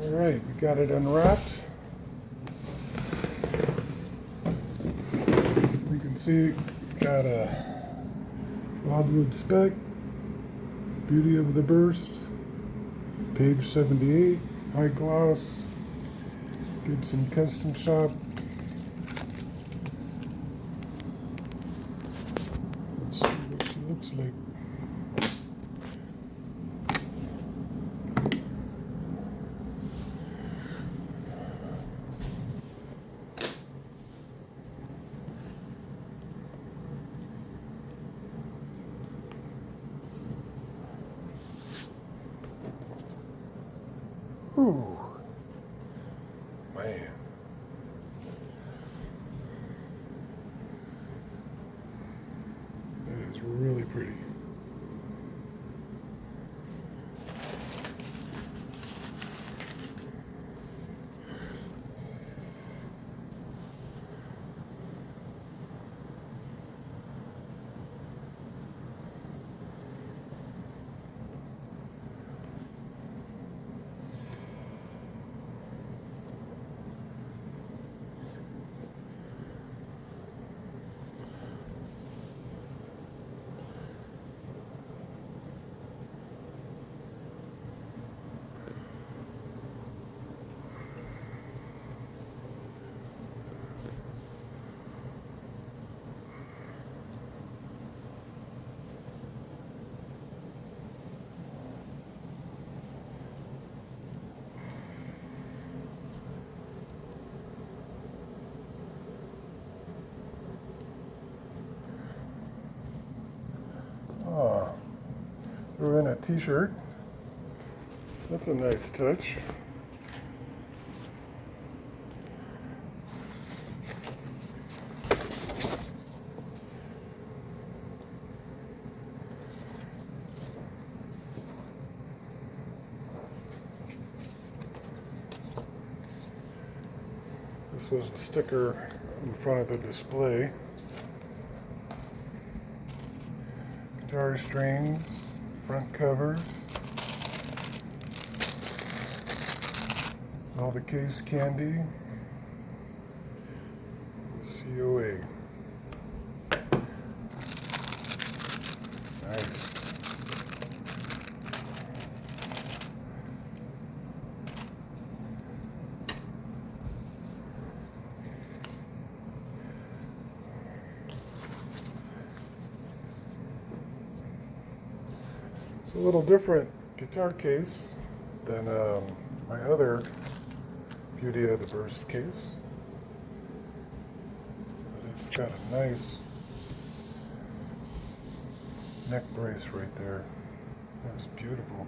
Alright, we got it unwrapped. You can see we got a Wildwood Spec, Beauty of the Burst, page 78, high gloss, Gibson Custom Shop. Let's see what she looks like. Ooh, man. That is really pretty. Oh, threw in a t-shirt. That's a nice touch. This was the sticker in front of the display. Guitar strings, front covers, all the case candy, COA. Nice. It's a little different guitar case than my other Beauty of the Burst case. But it's got a nice neck brace right there. That's beautiful.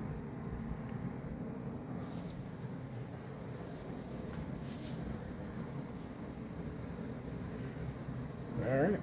All right.